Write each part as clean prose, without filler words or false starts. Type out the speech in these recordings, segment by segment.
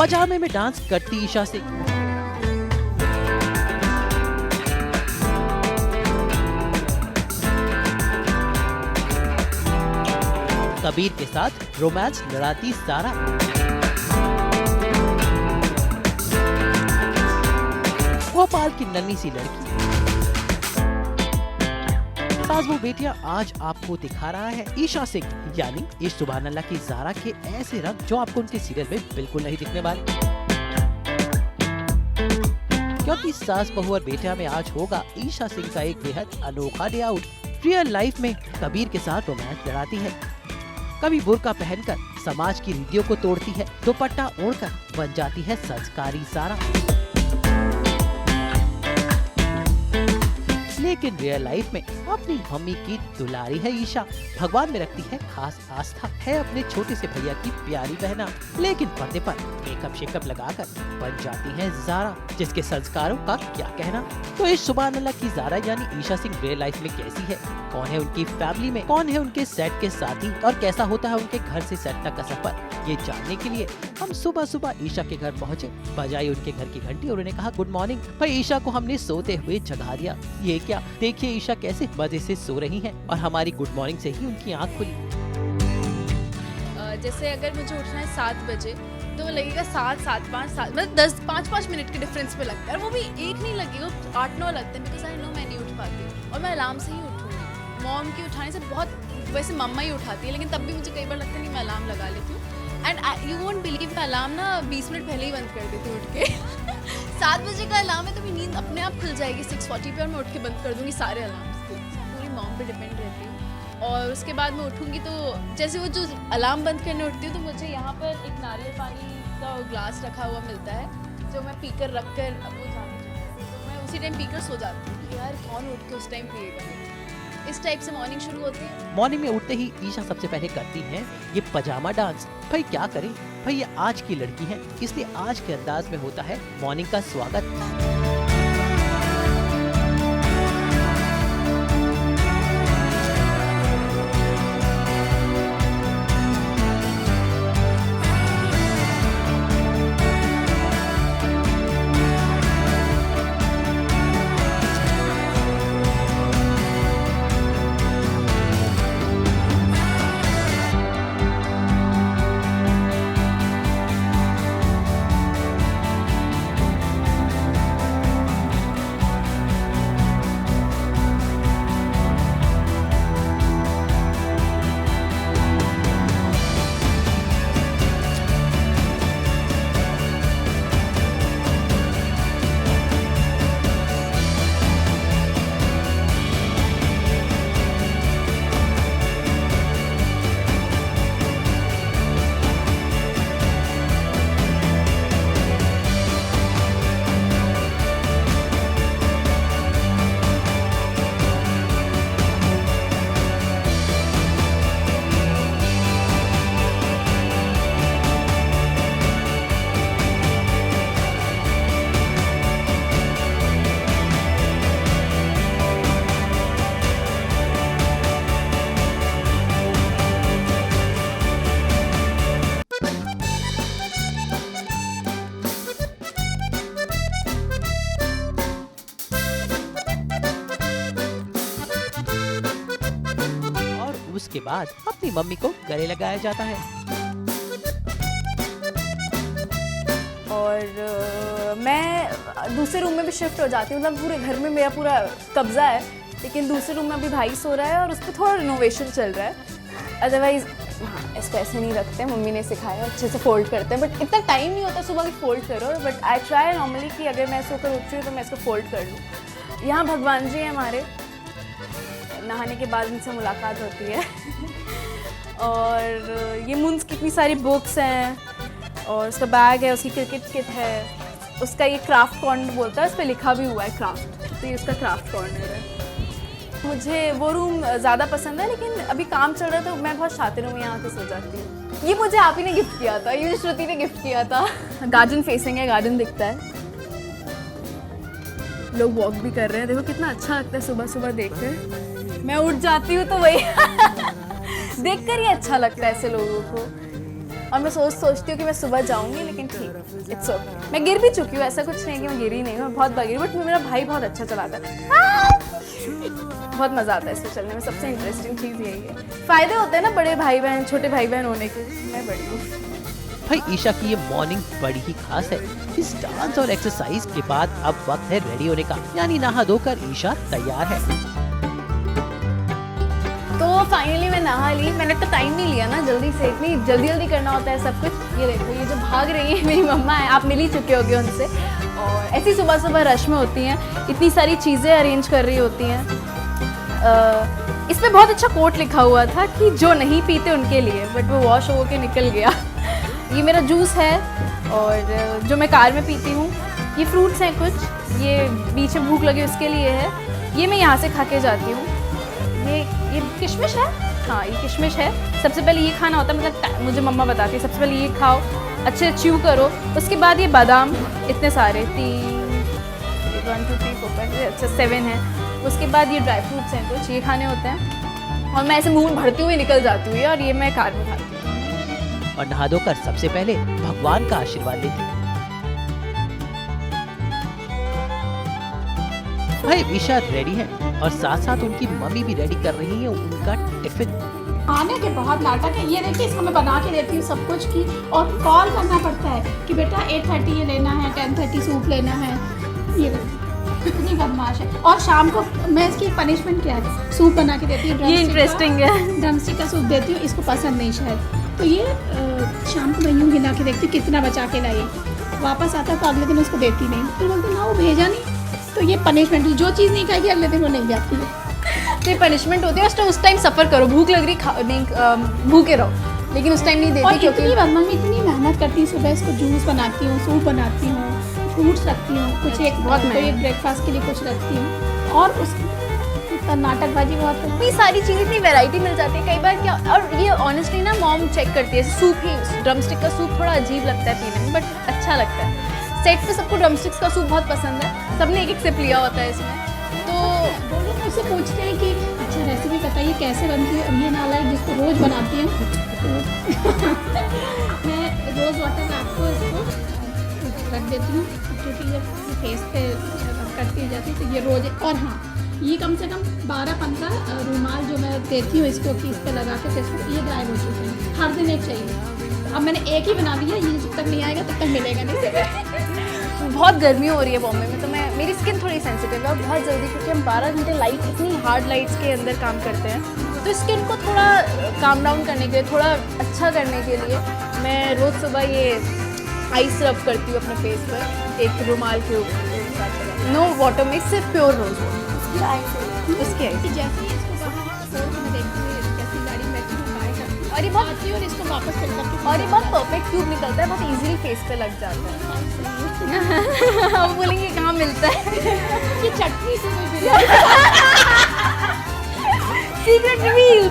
पजामे में डांस करती ईशा सिंह। कबीर के साथ रोमांस लड़ाती सारा। भोपाल की नन्ही सी लड़की। सास बहू बेटियां आज आपको दिखा रहा है ईशा सिंह, यानी इस सुभान अल्लाह की ज़ारा के ऐसे रंग जो आपको उनके सीरियल में बिल्कुल नहीं दिखने वाले। क्योंकि सास बहू और बेटियां में आज होगा ईशा सिंह का एक बेहद अनोखा डे आउट। रियल लाइफ में कबीर के साथ रोमांस लड़ाती है, कभी बुर्का पहनकर समाज की रीतियों को तोड़ती है, दुपट्टा ओढ़कर बन जाती है संस्कारी ज़ारा। लेकिन रियल लाइफ में अपनी मम्मी की दुलारी है ईशा, भगवान में रखती है खास आस्था, है अपने छोटे से भैया की प्यारी बहना। लेकिन पर्दे पर मेकअप शेकअप लगाकर बन जाती है ज़ारा, जिसके संस्कारों का क्या कहना। तो इस सुभान अल्लाह की ज़ारा यानी ईशा सिंह रियल लाइफ में कैसी है, कौन है उनकी फैमिली में, कौन है उनके सेट के साथी और कैसा होता है उनके घर से सेट तक का सफर, ये जानने के लिए हम सुबह सुबह ईशा के घर पहुँचे। बजाई उनके घर की घंटी और उन्हें कहा गुड मॉर्निंग। भाई ईशा को हमने सोते हुए जगा दिया। ये क्या, देखिए ईशा कैसे मजे से सो रही हैं और हमारी गुड मॉर्निंग से ही उनकी आंख खुली। जैसे अगर मुझे उठना है 7 बजे तो लगेगा 7, 7:05, 7 मतलब 10, 5-5 मिनट के डिफरेंस पे लगता है, और वो भी एक नहीं लगेगा, 8-9 लगते हैं, बिकॉज आई नो मैं नहीं उठ पाती और मैं अलार्म से ही उठूंगी। मॉम की उठाने से बहुत, वैसे मम्मा ही उठाती है, लेकिन तब भी मुझे कई बार लगता है नहीं मैं अलार्म लगा लेती हूँ। एंड यू वोंट बिलीव, मैं अलार्म ना 20 मिनट पहले ही बंद कर देती हूँ उठ के। 7 बजे का अलार्म है तो मेरी नींद अपने आप खुल जाएगी 6:40 पे और मैं उठ के बंद कर दूंगी सारे अलार्म्स। पूरी मॉम पे डिपेंड रहती हूँ। और उसके बाद मैं उठूंगी तो जैसे वो जो अलार्म बंद करने उठती हूँ तो मुझे यहाँ पर एक नारियल पानी का ग्लास रखा हुआ मिलता है जो मैं पीकर रख कर वो जाती हूँ, तो मैं उसी टाइम पीकर सो जाती हूँ। यार कौन उठ के उस टाइम पिएगा। इस टाइप से मॉर्निंग शुरू होती है। मॉर्निंग में उठते ही ईशा सबसे पहले करती हैं ये पजामा डांस। भाई क्या करें, भाई ये आज की लड़की है, इसलिए आज के अंदाज में होता है मॉर्निंग का स्वागत। उसके बाद अपनी मम्मी को गले लगाया जाता है। और मैं दूसरे रूम में भी शिफ्ट हो जाती हूँ, मतलब पूरे घर में मेरा पूरा कब्जा है, लेकिन दूसरे रूम में अभी भाई सो रहा है और उस पर थोड़ा रिनोवेशन चल रहा है। अदरवाइज हाँ, इसको ऐसे नहीं रखते, मम्मी ने सिखाया, अच्छे से फोल्ड करते हैं, बट इतना टाइम नहीं होता सुबह की फोल्ड करो। बट आई ट्राई नॉर्मली कि अगर मैं सोकर उठ रही हूँ तो मैं इसको फोल्ड कर लूँ। यहाँ भगवान जी हैं हमारे, नहाने के बाद इनसे मुलाकात होती है। और ये मुंस कितनी सारी बुक्स हैं, और उसका बैग है, उसकी क्रिकेट किट है, उसका ये क्राफ्ट कॉर्नर बोलता है, उस पर लिखा भी हुआ है क्राफ्ट, तो ये उसका क्राफ्ट कॉर्नर है। मुझे वो रूम ज़्यादा पसंद है, लेकिन अभी काम चल रहा है तो मैं बहुत शातिर हूँ, यहाँ पे सो जाती हूँ। ये मुझे आप ही ने गिफ्ट किया था, ये श्रुति ने गिफ्ट किया था। गार्डन फेसिंग है, गार्डन दिखता है, लोग वॉक भी कर रहे हैं, देखो कितना अच्छा लगता है सुबह सुबह देख कर। मैं उठ जाती हूँ तो वही देखकर ही अच्छा लगता है ऐसे लोगों को। और मैं सोचती हूँ कि मैं सुबह जाऊँगी, लेकिन ठीक, इट्स ओके। मैं गिर भी चुकी हूँ, ऐसा कुछ नहीं कि मैं गिरी नहीं हूँ, मैं बहुत बगी, बट मेरा भाई बहुत अच्छा चलाता है। बहुत मज़ा आता है इसमें चलने में, सबसे इंटरेस्टिंग चीज़ यही है। फ़ायदे होते हैं ना बड़े भाई बहन, छोटे भाई बहन होने के। मैं बड़ी हूँ। भाई ईशा की ये मॉर्निंग बड़ी ही खास है। इस डांस और एक्सरसाइज के बाद अब वक्त है रेडी होने का, यानी नहा धोकर ईशा तैयार है। तो फाइनली मैं नहा ली। मैंने तो टाइम नहीं लिया ना, जल्दी से, इतनी जल्दी करना होता है सब कुछ। ये देखो, ये जो भाग रही है मेरी मम्मा है, आप मिल ही चुके होगे उनसे। और ऐसी सुबह सुबह रश में होती हैं, इतनी सारी चीज़ें अरेंज कर रही होती हैं। इस पे बहुत अच्छा कोट लिखा हुआ था कि जो नहीं पीते उनके लिए, बट वो वॉश हो के निकल गया। ये मेरा जूस है, और जो मैं कार में पीती हूँ। ये फ्रूट्स हैं कुछ, ये बीच में भूख लगे उसके लिए है। ये मैं यहाँ से खा के जाती हूँ। ये किशमिश है, हाँ ये किशमिश है। सबसे पहले ये खाना होता है, मतलब मुझे मम्मा बताती है सबसे पहले ये खाओ, अच्छे से च्यू करो। उसके बाद ये बादाम, इतने सारे 3 1 2 3 4 5 अच्छा 7 है। उसके बाद ये ड्राई फ्रूट्स हैं कुछ, ये खाने होते हैं। और मैं ऐसे मुँह भरती हुई निकल जाती हूँ, और ये मैं कार में खाती हूँ। और नहा धोकर सबसे पहले भगवान का आशीर्वाद लेती है। भाई ईशा रेडी है, और साथ साथ उनकी मम्मी भी रेडी कर रही है उनका टिफिन। आने के बहुत नाटक है। ये देखिए, इसको मैं बना के देती हूँ सब कुछ की, और कॉल करना पड़ता है कि बेटा 8:30 ये लेना है, 10:30 सूप लेना है। ये देखिए इतनी बदमाश है। और शाम को मैं इसकी पनिशमेंट क्या है, सूप बना के देती हूँ। ये इंटरेस्टिंग है। ड्रमस्टिक का सूप देती हूँ, इसको पसंद नहीं शायद, तो ये शाम को मैं यूँ गिना के देखती हूँ कितना बचा के लाई। वापस आता तो अगले दिन उसको देती नहीं, फिर बोलती ना वो भेजा नहीं। तो ये पनिशमेंट, जो चीज़ नहीं खाएगी अगले दिन वो नहीं जाती है। तो ये पनिशमेंट होती है। उस टाइम सफ़र करो, भूख लग रही, नहीं भूखे रहो, लेकिन उस टाइम नहीं देती। और क्योंकि इतनी मम्मी इतनी मेहनत करती हूँ, सुबह इसको जूस बनाती हूँ, सूप बनाती हूँ, फ्रूट्स रखती हूँ, कुछ एक बहुत कोई एक ब्रेकफास्ट के लिए कुछ रखती हूँ, और उस नाटकबाजी बहुत करती हूँ। इतनी सारी चीज़ें, इतनी वैरायटी मिल जाती है कई बार क्या। और ये ऑनेस्टली ना मॉम चेक करती है। सूप ही, ड्रमस्टिक का सूप थोड़ा अजीब लगता है पीने में, बट अच्छा लगता है। सेट पे सबको ड्रमस्टिक्स का सूप बहुत पसंद है, सबने एक सिप लिया होता है इसमें। तो वो लोग मुझसे पूछते हैं कि अच्छा रेसिपी बताइए कैसे बनती है। और ये नालायक जिसको रोज़ बनाती हूँ, मैं रोज़ वाटर में आपको इसको रख देती हूँ, क्योंकि ये फेस पे करती जाती है, तो ये रोज़। और हाँ, ये कम से कम 12-15 रूमाल जो मैं देती हूँ इसको कि इस पर लगा के फेस पे, ये गायब हो चुके हैं। हर दिन एक चाहिए। अब मैंने एक ही बना दिया, ये जब तक नहीं आएगा तब तक मिलेगा नहीं। बहुत गर्मी हो रही है बॉम्बे में, तो मेरी स्किन थोड़ी सेंसिटिव है, और बहुत जल्दी, क्योंकि हम 12 घंटे लाइट, इतनी हार्ड लाइट्स के अंदर काम करते हैं, तो स्किन को थोड़ा काम डाउन करने के लिए, थोड़ा अच्छा करने के लिए मैं रोज़ सुबह ये आइस रब करती हूँ अपने फेस पर, एक रुमाल के ऊपर। नो वाटर में, सिर्फ प्योर रोज वाटर, उसकी आइस। जैसे ही इसको बाहर मैं देखती हूँ, जैसी गाड़ी में बैठी हूँ बाय करती हूँ, और ये बहुत, आती हूँ और इसको वापस फिल करके, और ये बहुत परफेक्ट ट्यूब निकलता है, बहुत इजीली फेस पे लग जाता है। हम बोलेंगे कहाँ मिलता है। ये चटनी से सीक्रेट रिवील।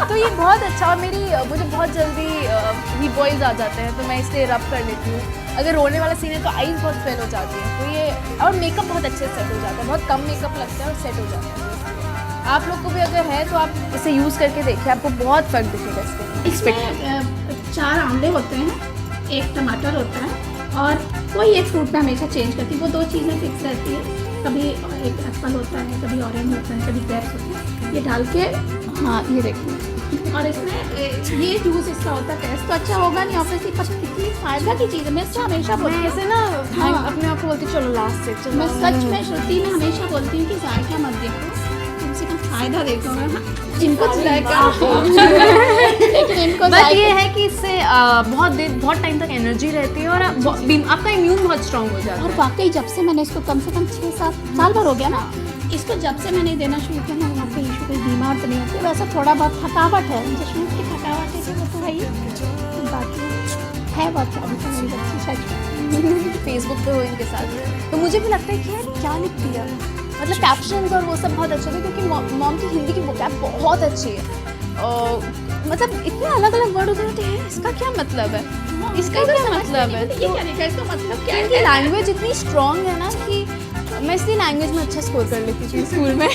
तो ये बहुत अच्छा, और मुझे बहुत जल्दी हीट बॉयल्स आ जाते हैं, तो मैं इसलिए रब कर लेती हूँ। अगर रोने वाला सीन है तो आईज बहुत फेल हो जाती है, तो ये, और मेकअप बहुत अच्छे से सेट हो जाता है, बहुत कम मेकअप लगता है और सेट हो जाता है। आप लोग को भी अगर है तो आप इसे यूज़ करके देखिए, आपको बहुत फ़र्क दिखेगा इसके। इसमें 4 आंवले होते हैं, 1 टमाटर होता है, और कोई एक फ्रूट में हमेशा चेंज करती है। वो 2 चीज़ें फिक्स रहती है, कभी एक एप्पल होता है, कभी ऑरेंज होता है, कभी ग्रेप्स होते हैं। ये डाल के, हाँ ये देखिए, और इसमें ये जूस इसका होता है। टेस्ट तो अच्छा होगा नहीं ऑब्वियसली, पर कितनी फायदा की चीज़ है। मैं इससे हमेशा बोलती हूँ, ऐसे ना हाँ। अपने आप को बोलती चलो लास्ट से, चलो मैं सच में श्रुति में हमेशा बोलती हूँ कि जायका मत देखो, कम से कम फायदा देखो। इनको जायका लेकिन इनको बस ये है कि इससे बहुत टाइम तक एनर्जी रहती है, और आपका इम्यून बहुत स्ट्रांग हो जाता और है। वाकई जब से मैंने इसको कम से कम 6-7 साल भर हो गया ना, इसको जब से मैंने देना शुरू किया ना, वहाँ पे इशू कोई बीमार तो नहीं होती। वैसे थोड़ा बहुत थकावट है, जश्मीत की थकावट है, वो तो भाई बाकी है बहुत सारी तो मेरी बच्ची सच। फेसबुक पे हो इनके साथ, तो मुझे भी लगता है कि यार क्या लिखती है, मतलब कैप्शंस और वो सब बहुत अच्छे थे, क्योंकि मॉम की हिंदी की वोकैब बहुत अच्छी है। मतलब इतने अलग अलग वर्ड होते हैं, इसका क्या मतलब है, इसका क्या मतलब है, ये क्या लिखा है, इसका मतलब क्या इनकी है? लैंग्वेज इतनी स्ट्रॉन्ग है ना कि मैं इसलिए लैंग्वेज में अच्छा स्कोर कर लेती थी स्कूल में।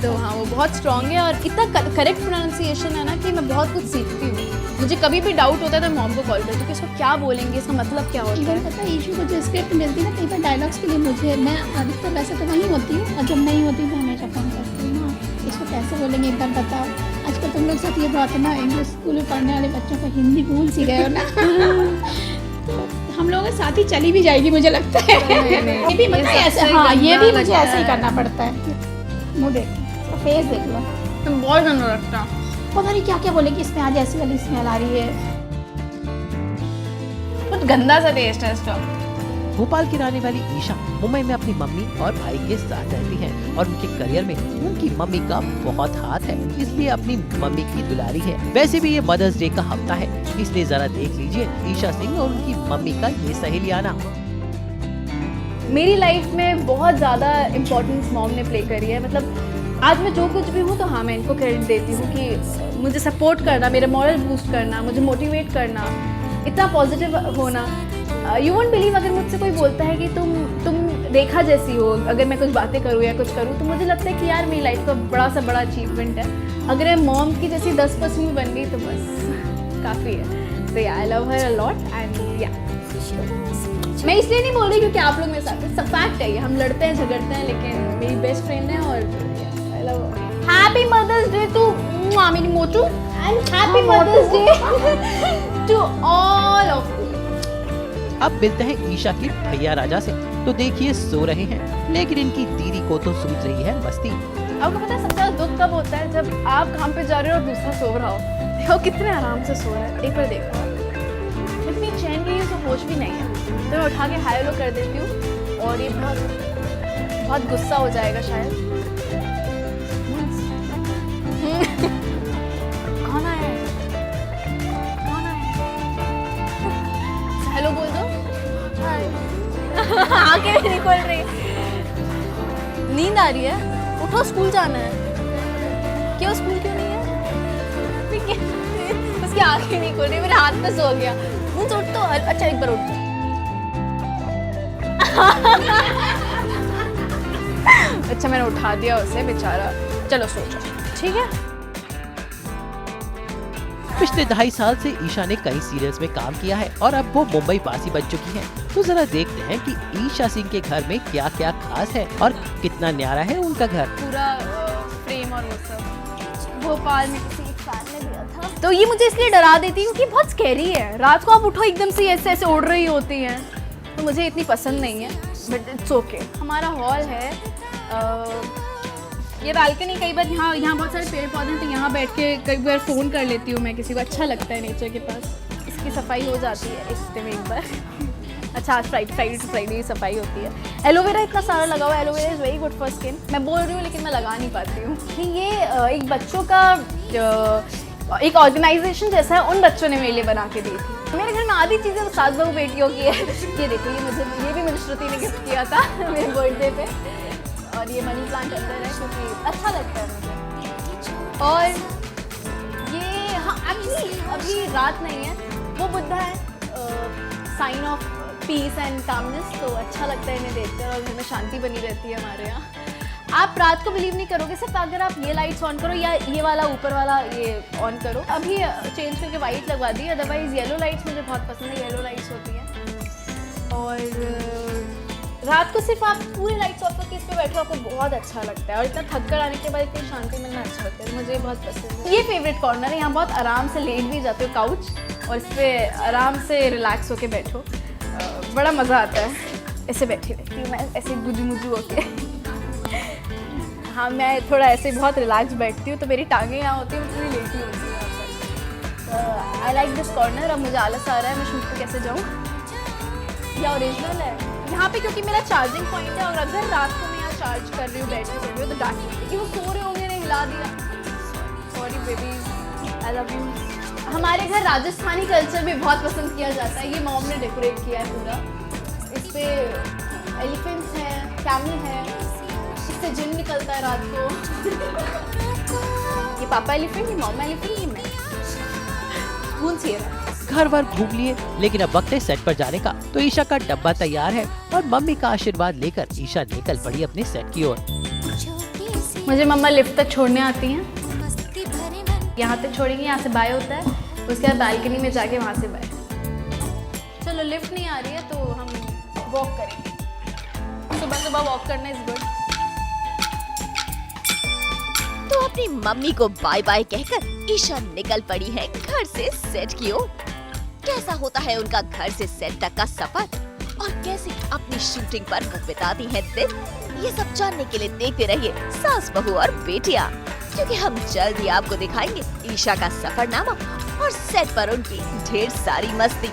तो हाँ, वो बहुत स्ट्रॉन्ग है, और इतना करेक्ट प्रोनाउंसिएशन है ना कि मैं बहुत कुछ सीखती हूँ। मुझे कभी भी डाउट होता है तो मॉम को कॉल करती हूँ कि इसको क्या बोलेंगे, इसका मतलब क्या होता इवन है। पता है ईशू को जो स्क्रिप्ट मिलती है ना कई बार डायलॉग्स के लिए मुझे, मैं अधिकतर वैसे तो वहीं होती हूँ और जब नहीं होती हूँ तो हमेशा फ़ोन करती हूँ, हाँ इसको कैसे बोलेंगे एक बार बताओ। आजकल तुम लोग साथ ये बात है ना, इंग्लिश स्कूल में पढ़ने वाले बच्चों को हिंदी भूल सी गए हो ना। तो हम लोगों के साथ ही चली भी जाएगी मुझे लगता है। ये भी मतलब ऐसे, हाँ ये भी मुझे ऐसे ही करना पड़ता है। मुँह देख, फेस देख लो, तुम बहुत गंदा लगता है। पता नहीं क्या क्या बोलेगी, इसमें आज ऐसी वाली स्मेल आ रही है। बहुत गंदा सा टेस्ट है इसका। भोपाल की रहने वाली ईशा मुंबई में अपनी मम्मी और भाई के साथ रहती हैं और उनके करियर में उनकी मम्मी का बहुत हाथ है, इसलिए अपनी मम्मी की दुलारी है। वैसे भी ये मदर्स डे का हफ्ता है, इसलिए जरा देख लीजिए ईशा सिंह और उनकी मम्मी का ये सहेलियाना। मेरी लाइफ में बहुत ज़्यादा इम्पोर्टेंस मॉम ने प्ले करी है। मतलब आज मैं जो कुछ भी हूँ तो हाँ मैं इनको क्रेडिट देती हूँ कि मुझे सपोर्ट करना, मेरा मॉरल बूस्ट करना, मुझे मोटिवेट करना, इतना पॉजिटिव होना। यू वोंट बिलीव, अगर मुझसे कोई बोलता है कि तुम रेखा जैसी हो, अगर मैं कुछ बातें करूँ या कुछ करूँ तो मुझे लगता है कि यार मेरी लाइफ का बड़ा सा बड़ा अचीवमेंट है। अगर मैं मॉम की जैसी 10% में बन गई तो बस काफ़ी है। तो I love her a lot and या मैं इसलिए नहीं बोल रही क्योंकि आप लोग मेरे साथ, सब फैक्ट है ये, हम लड़ते हैं झगड़ते हैं लेकिन मेरी बेस्ट फ्रेंड है। और I love happy mother's day to मेरी मोटू and happy mother's day to all of you. अब मिलते हैं ईशा के भैया राजा से, तो देखिए सो रहे हैं लेकिन इनकी दीदी को तो सूझ रही है मस्ती। आपको पता है सबसे ज़्यादा दुख कब होता है, जब आप काम पे जा रहे हो और दूसरा सो रहा हो। देखो कितने आराम से सो रहा है, एक बार देखो। इतनी चैन की तो होश भी नहीं है, तो मैं उठा के हाय हेलो कर देती हूँ और ये बहुत गुस्सा हो जाएगा शायद। कौन आया है? कौन आया है? हेलो बोल दो। हाय। आंखें भी नहीं खोल रही, नींद आ रही है। उठो, स्कूल जाना है। क्यों स्कूल क्यों नहीं है? उसकी आंखें नहीं खोल रही, मेरे हाथ में सो गया। उठ तो, अच्छा एक बार उठ। अच्छा मैंने उठा दिया उसे, बेचारा। चलो सो जाओ, ठीक है। पिछले 2.5 साल से ईशा ने कई सीरियल्स में काम किया है और अब वो मुंबई वासी बन चुकी हैं। तो जरा देखते हैं कि ईशा सिंह के घर में क्या क्या खास है और कितना न्यारा है उनका घर। पूरा फ्रेम और वो सब भोपाल में किसी एक फ्लैट में दिया था। तो ये मुझे इसलिए डरा देती है क्योंकि बहुत स्कैरी है। रात को आप उठो एकदम से ऐसे ऐसे उड़ रही होती हैं, तो मुझे इतनी पसंद नहीं है, बट इट्स ओके। हमारा हॉल है, ये बालकनी। कई बार यहाँ बहुत सारे पेड़ पौधे हैं तो यहाँ बैठ के कई बार फ़ोन कर लेती हूँ मैं, किसी को अच्छा लगता है नेचर के पास। इसकी सफाई हो जाती है एक हफ्ते में एक बार। अच्छा आज फ्राइडे टू फ्राइडे सफाई होती है। एलोवेरा इतना सारा लगा हुआ है, aloe vera is very good for skin. मैं बोल रही हूँ लेकिन मैं लगा नहीं पाती हूँ। ये एक बच्चों का एक ऑर्गेनाइजेशन जैसा है, उन बच्चों ने मेरे लिए बना के दी थी। मेरे घर में आधी चीज़ें तो सास बहू बेटियों की है। ये देखो, ये भी मुझे श्रुति ने गिफ्ट किया था मेरे बर्थडे पे। और ये मनी प्लांट अंदर है क्योंकि अच्छा लगता है मुझे। और ये हाँ एक्चुअली अभी रात नहीं है, वो बुद्धा है, sign of peace and calmness. तो अच्छा लगता है इन्हें देखकर और घर में शांति बनी रहती है हमारे यहाँ। आप रात को बिलीव नहीं करोगे, सिर्फ अगर आप ये लाइट्स ऑन करो या ये वाला ऊपर वाला ये ऑन करो। अभी चेंज करके वाइट लगवा दी, अदरवाइज येलो लाइट्स मुझे बहुत पसंद है, येलो लाइट्स होती हैं। और रात को सिर्फ आप पूरी लाइट्स ऑफ करके इस पर बैठो, आपको बहुत अच्छा लगता है। और इतना थक कर आने के बाद इतनी शांति मिलना अच्छा लगता है, मुझे बहुत पसंद है। ये फेवरेट कॉर्नर है, यहाँ बहुत आराम से लेट भी जाते हो काउच और इस पर आराम से रिलैक्स होके बैठो, बड़ा मज़ा आता है। ऐसे बैठी रहती हूँ मैं, ऐसे गुजू मुजू होके। हाँ मैं थोड़ा ऐसे बहुत रिलैक्स बैठती हूँ, तो मेरी टांगें यहाँ होती हैं, मैं पूरी लेटी होती हूँ यहाँ पर। I like this corner. अब मुझे आलस आ रहा है, मैं शूट पे कैसे जाऊँ। यह ओरिजिनल है यहाँ पे क्योंकि मेरा चार्जिंग पॉइंट है, और अगर रात को मैं यहाँ चार्ज कर रही हूँ बैटरी से भी तो डांट कि वो सो रहे होंगे, ने हिला दिया। Sorry baby, I love you. हमारे घर राजस्थानी कल्चर भी बहुत पसंद किया जाता है। ये मॉम ने डेकोरेट किया है पूरा, इस पर एलिफेंट्स हैं, कैमल है, इससे जिन निकलता है रात को। ये पापा एलिफेंट, ये मॉम एलिफेंट, ये मैं खून सी है। घर वर घूम लिए, लेकिन अब वक्त है सेट पर जाने का। तो ईशा का डब्बा तैयार है और मम्मी का आशीर्वाद लेकर ईशा निकल पड़ी अपने सेट की ओर। मुझे मम्मा लिफ्ट तक छोड़ने आती हैं, यहाँ तक छोड़ेंगी, यहाँ से बाय होता है, उसके बाद बालकनी में जाके वहाँ से बैठ। चलो लिफ्ट नहीं आ रही है तो हम वॉक करेंगे। सुबह सुबह वॉक करना इज गुड। तो अपनी मम्मी को बाय बाय कहकर ईशा निकल पड़ी है घर से सेट की ओर। कैसा होता है उनका घर से सेट तक का सफर और कैसे अपनी शूटिंग पर वो बिताती हैं दिन, ये सब जानने के लिए देखते रहिए सास बहू और बेटियां, क्योंकि हम जल्द ही आपको दिखाएंगे ईशा का सफरनामा और सेट पर उनकी ढेर सारी मस्ती।